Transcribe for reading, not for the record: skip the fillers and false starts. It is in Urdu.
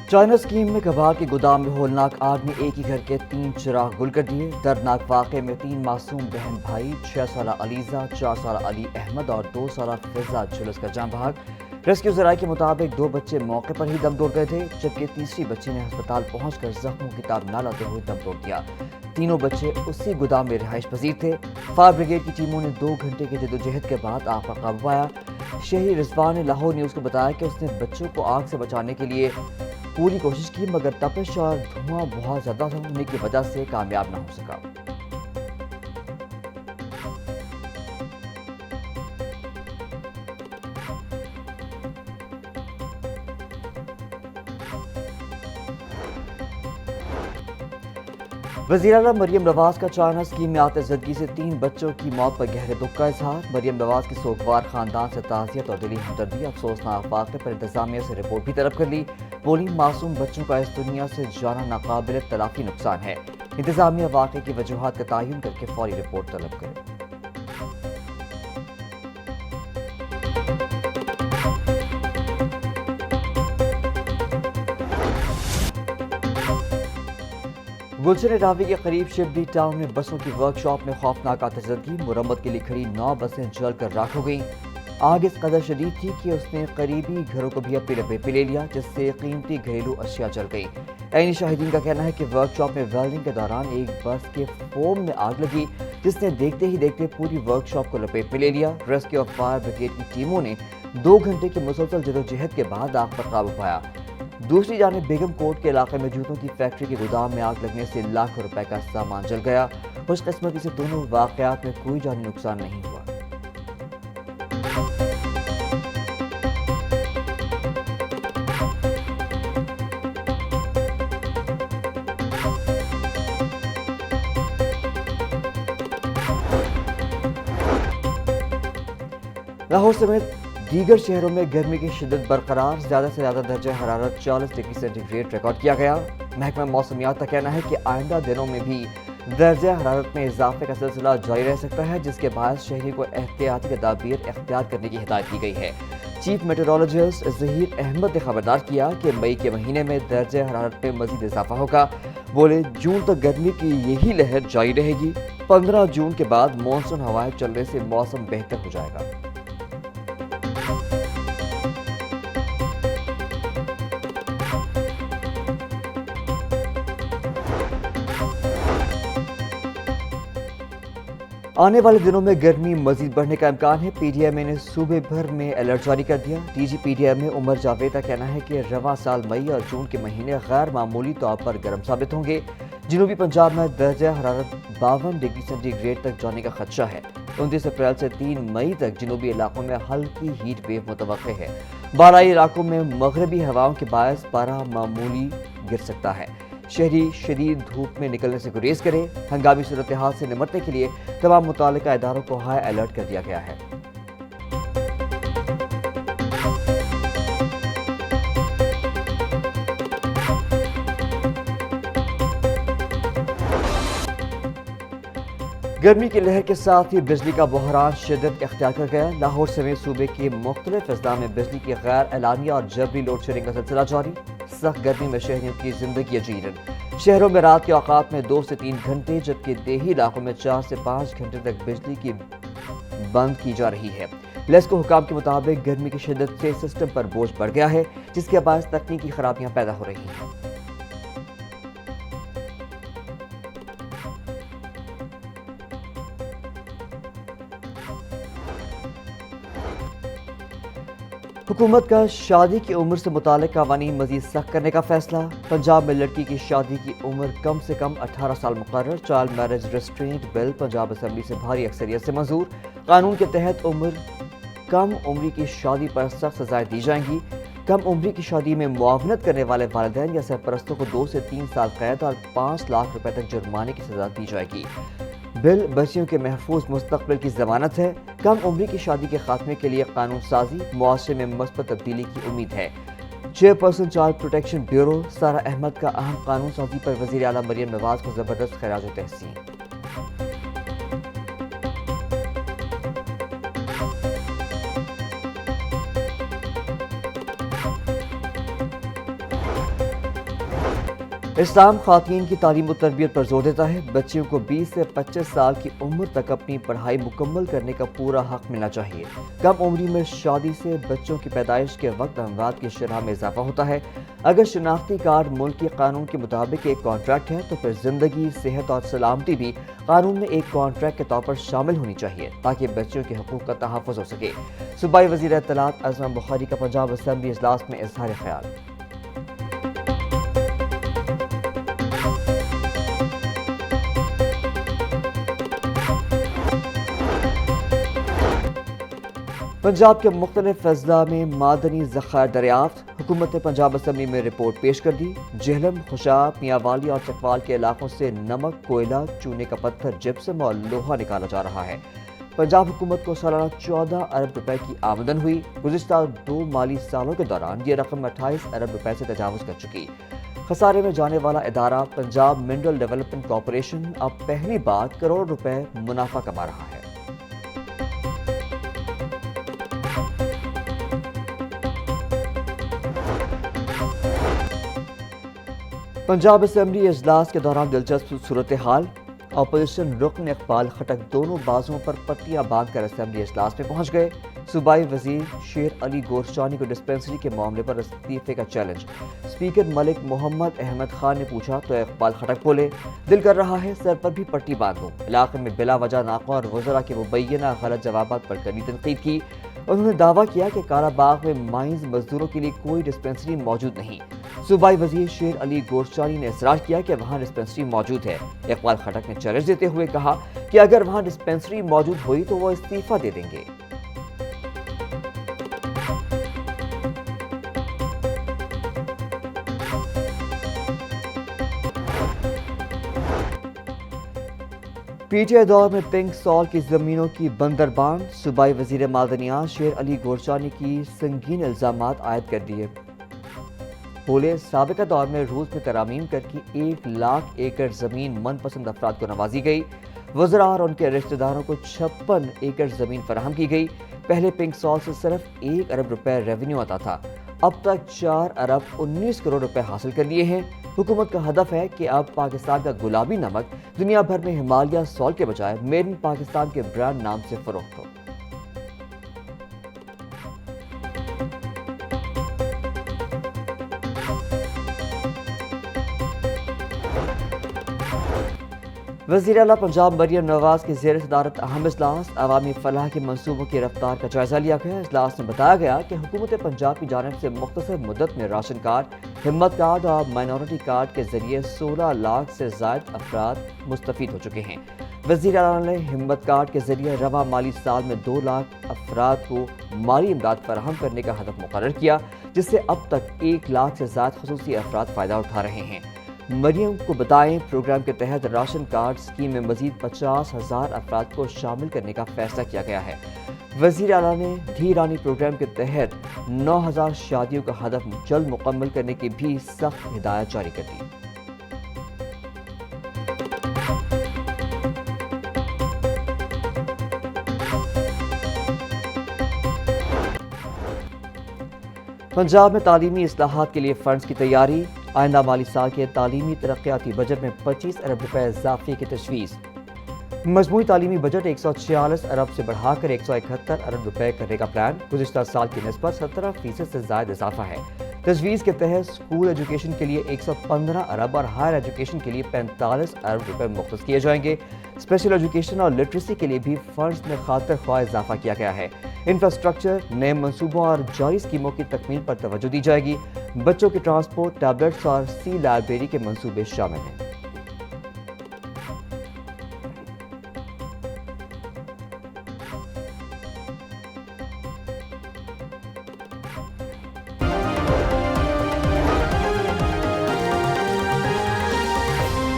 چائنا اسکیم میں کباڑ کے گودام میں ہولناک آگ نے ایک ہی گھر کے 3 چراغ گل کر دیے۔ دردناک واقعے میں 3 معصوم بہن بھائی 6 سالہ علیزہ، 4 سالہ علی احمد اور 2 سالہ فضا جھلس کر جاں بحق۔ ریسکیو ذرائع کے مطابق 2 بچے موقع پر ہی دم توڑ گئے تھے، جبکہ تیسری بچی نے ہسپتال پہنچ کر زخموں کی تاب نہ لاتے ہوئے دم توڑ دیا۔ تینوں بچے اسی گودام میں رہائش پذیر تھے۔ فائر بریگیڈ کی ٹیموں نے 2 گھنٹے کی جدوجہد کے بعد آگ پر قابو پایا۔ شہری رضوان نے لاہور نیوز کو بتایا کہ اس نے بچوں کو آگ سے بچانے کے لیے پوری کوشش کی، مگر تپش اور دھواں بہت زیادہ ہونے کی وجہ سے کامیاب نہ ہو سکا۔ وزیراعلیٰ مریم نواز کا چائنا اسکیم میں آتے زدگی سے 3 بچوں کی موت پر گہرے دکھ کا اظہار۔ مریم نواز کی سوگوار خاندان سے تعزیت اور دلی ہمدردی۔ افسوسناک واقعے پر انتظامیہ سے رپورٹ بھی طلب کر لی۔ بولی معصوم بچوں کا اس دنیا سے جانا ناقابل تلافی نقصان ہے۔ انتظامیہ واقعے کی وجوہات کا تعین کر کے فوری رپورٹ طلب کرے۔ گلشن راوی کے قریب شبلی ٹاؤن میں بسوں کی ورک شاپ میں خوفناک آتش زدگی۔ مرمت کے لیے کھڑی 9 بسیں جل کر راکھ ہو گئیں۔ آگ اس قدر شدید تھی کہ اس نے قریبی گھروں کو بھی اپنی لپیٹ میں لے لیا، جس سے قیمتی گھریلو اشیاء جل گئی۔ عینی شاہدین کا کہنا ہے کہ ورک شاپ میں ویلڈنگ کے دوران ایک بس کے فوم میں آگ لگی، جس نے دیکھتے ہی دیکھتے پوری ورک شاپ کو لپیٹ میں لے لیا۔ ریسکیو اور فائر بریگیڈ کی ٹیموں نے 2 گھنٹے کی مسلسل جدوجہد کے بعد آگ پر قابو پایا۔ دوسری جانب بیگم کوٹ کے علاقے میں جوتوں کی فیکٹری کے گودام میں آگ لگنے سے لاکھوں روپے کا سامان جل گیا۔ خوش قسمتی سے دونوں واقعات میں کوئی جانی نقصان نہیں ہوا۔ لاہور سمیت دیگر شہروں میں گرمی کی شدت برقرار، زیادہ سے زیادہ درجہ حرارت 40 ڈگری سینٹی گریڈ ریکارڈ کیا گیا۔ محکمہ موسمیات کا کہنا ہے کہ آئندہ دنوں میں بھی درجہ حرارت میں اضافے کا سلسلہ جاری رہ سکتا ہے، جس کے باعث شہری کو احتیاطی تدابیر اختیار کرنے کی ہدایت دی گئی ہے۔ چیف میٹرولوجسٹ ظہیر احمد نے خبردار کیا کہ مئی کے مہینے میں درجہ حرارت میں مزید اضافہ ہوگا۔ بولے جون تک گرمی کی یہی لہر جاری رہے گی۔ 15 جون کے بعد مانسون ہوائیں چلنے سے موسم بہتر ہو جائے گا۔ آنے والے دنوں میں گرمی مزید بڑھنے کا امکان ہے۔ پی ڈی ایم اے نے صوبے بھر میں الرٹ جاری کر دیا۔ D G P D M A Umar Javed کا کہنا ہے کہ رواں سال مئی اور جون کے مہینے غیر معمولی طور پر گرم ثابت ہوں گے۔ جنوبی پنجاب میں درجہ حرارت 52 ڈگری سینٹی گریڈ تک جانے کا خدشہ ہے۔ 29 اپریل سے 3 مئی تک جنوبی علاقوں میں ہلکی ہیٹ ویو متوقع ہے۔ بالائی علاقوں میں مغربی ہواؤں کے باعث پارہ معمولی گر سکتا ہے۔ شہری شدید دھوپ میں نکلنے سے گریز کرے۔ ہنگامی صورتحال سے نمٹنے کے لیے تمام متعلقہ اداروں کو ہائی الرٹ کر دیا گیا ہے۔ گرمی کی لہر کے ساتھ ہی بجلی کا بحران شدت اختیار کر گیا۔ لاہور سمیت صوبے کے مختلف اضلاع میں بجلی کی غیر اعلانیہ اور جبری لوڈ شیڈنگ کا سلسلہ جاری۔ سخت گرمی میں شہریوں کی زندگی اجیرن۔ شہروں میں رات کے اوقات میں 2 سے 3 گھنٹے، جبکہ دیہی علاقوں میں 4 سے 5 گھنٹے تک بجلی کی بند کی جا رہی ہے۔ لیسکو حکام کے مطابق گرمی کی شدت سے سسٹم پر بوجھ بڑھ گیا ہے، جس کے باعث تکنیکی خرابیاں پیدا ہو رہی ہیں۔ حکومت کا شادی کی عمر سے متعلق قوانین مزید سخت کرنے کا فیصلہ۔ پنجاب میں لڑکی کی شادی کی عمر کم سے کم 18 سال مقرر۔ چائلڈ میرج ریسٹرینٹ بل پنجاب اسمبلی سے بھاری اکثریت سے منظور۔ قانون کے تحت کم عمری کی شادی پر سخت سزائیں دی جائیں گی۔ کم عمری کی شادی میں معاونت کرنے والے والدین یا سرپرستوں کو 2 سے 3 سال قید اور 5 لاکھ روپے تک جرمانے کی سزا دی جائے گی۔ بل بچیوں کے محفوظ مستقبل کی ضمانت ہے۔ کم عمری کی شادی کے خاتمے کے لیے قانون سازی، معاشرے میں مثبت تبدیلی کی امید ہے۔ Chairperson child protection bureau Sara Ahmed کا اہم قانون سازی پر وزیر اعلیٰ مریم نواز کو زبردست خراج تحسین۔ اسلام خواتین کی تعلیم و تربیت پر زور دیتا ہے۔ بچیوں کو 20 سے 25 سال کی عمر تک اپنی پڑھائی مکمل کرنے کا پورا حق ملنا چاہیے۔ کم عمری میں شادی سے بچوں کی پیدائش کے وقت اموات کی شرح میں اضافہ ہوتا ہے۔ اگر شناختی کارڈ ملکی قانون کے مطابق ایک کانٹریکٹ ہے تو پھر زندگی، صحت اور سلامتی بھی قانون میں ایک کانٹریکٹ کے طور پر شامل ہونی چاہیے تاکہ بچوں کے حقوق کا تحفظ ہو سکے۔ صوبائی وزیر اطلاعات اعظم بخاری کا پنجاب اسمبلی اجلاس میں اظہار خیال۔ پنجاب کے مختلف اضلاع میں معدنی ذخائر دریافت۔ حکومت نے پنجاب اسمبلی میں رپورٹ پیش کر دی۔ جہلم، خوشاب، میاں والی اور چکوال کے علاقوں سے نمک، کوئلہ، چونے کا پتھر، جپسم اور لوہا نکالا جا رہا ہے۔ پنجاب حکومت کو سالانہ 14 ارب روپے کی آمدن ہوئی۔ گزشتہ 2 مالی سالوں کے دوران یہ رقم 28 ارب روپے سے تجاوز کر چکی۔ خسارے میں جانے والا ادارہ پنجاب منرل ڈیولپمنٹ کارپوریشن اب پہلی بار کروڑ روپے منافع کما رہا ہے۔ پنجاب اسمبلی اجلاس کے دوران دلچسپ صورتحال۔ اپوزیشن رکن اقبال خٹک دونوں بازوؤں پر پٹیاں باندھ کر اسمبلی اجلاس میں پہنچ گئے۔ صوبائی وزیر شیر علی گورشانی کو ڈسپنسری کے معاملے پر استعفے کا چیلنج۔ اسپیکر ملک محمد احمد خان نے پوچھا تو اقبال خٹک بولے، دل کر رہا ہے سر پر بھی پٹی باندھ دوں۔ علاقے میں بلا وجہ ناقہ اور وزراء کے مبینہ غلط جوابات پر کڑی تنقید کی۔ انہوں نے دعویٰ کیا کہ کالا باغ میں مائنز مزدوروں کے لیے کوئی ڈسپنسری موجود نہیں۔ صوبائی وزیر شیر علی گورشانی نے اصرار کیا کہ وہاں ڈسپنسری موجود ہے۔ اقبال خٹک نے چیلنج دیتے ہوئے کہا کہ اگر وہاں ڈسپنسری موجود ہوئی تو وہ استعفیٰ دے دیں گے۔ پی ٹی آئی دور میں پنک سال کی زمینوں کی بندربان۔ صوبائی وزیر معدنیات شیر علی گورشانی کی سنگین الزامات عائد کر دیے۔ بولے، سابقہ دور میں روس میں ترامیم کر کے 1 لاکھ ایکڑ زمین من پسند افراد کو نوازی گئی۔ وزراء اور ان کے رشتہ داروں کو 56 ایکڑ زمین فراہم کی گئی۔ پہلے پنک سال سے صرف 1 ارب روپے ریونیو آتا تھا، اب تک 4 ارب 19 کروڑ روپے حاصل کر لیے ہیں۔ حکومت کا ہدف ہے کہ اب پاکستان کا گلابی نمک دنیا بھر میں ہمالیہ سالٹ کے بجائے میڈ ان پاکستان کے برانڈ نام سے فروخت ہو۔ وزیر اعلیٰ پنجاب مریم نواز کی زیر صدارت اہم اجلاس۔ عوامی فلاح کے منصوبوں کی رفتار کا جائزہ لیا گیا۔ اجلاس میں بتایا گیا کہ حکومت پنجاب کی جانب سے مختصر مدت میں راشن کارڈ، ہمت کارڈ اور مائنورٹی کارڈ کے ذریعے 16 لاکھ سے زائد افراد مستفید ہو چکے ہیں۔ وزیر اعلیٰ نے ہمت کارڈ کے ذریعے رواں مالی سال میں 2 لاکھ افراد کو مالی امداد فراہم کرنے کا ہدف مقرر کیا، جس سے اب تک 1 لاکھ سے زائد خصوصی افراد فائدہ اٹھا رہے ہیں۔ مریم کو بتائیں، پروگرام کے تحت راشن کارڈ اسکیم میں مزید 50,000 افراد کو شامل کرنے کا فیصلہ کیا گیا ہے۔ وزیر اعلیٰ نے دھی رانی پروگرام کے تحت 9,000 شادیوں کا ہدف جلد مکمل کرنے کی بھی سخت ہدایت جاری کر دی۔ پنجاب میں تعلیمی اصلاحات کے لیے فنڈز کی تیاری۔ آئندہ مالی سال کے تعلیمی ترقیاتی بجٹ میں 25 ارب روپے اضافے کی تجویز۔ مجموعی تعلیمی بجٹ 146 ارب سے بڑھا کر 171 ارب روپے کرنے کا پلان۔ گزشتہ سال کی نسبت 17% سے زائد اضافہ ہے۔ تجویز کے تحت اسکول ایجوکیشن کے لیے 115 ارب اور ہائر ایجوکیشن کے لیے 45 ارب روپے مختص کیے جائیں گے۔ اسپیشل ایجوکیشن اور لٹریسی کے لیے بھی فنڈز میں خاطر خواہ اضافہ کیا گیا ہے۔ انفراسٹرکچر، نئے منصوبوں اور جاری اسکیموں کی تکمیل پر توجہ دی جائے گی۔ بچوں کے ٹرانسپورٹ، ٹیبلٹس اور سی لائبریری کے منصوبے شامل ہیں۔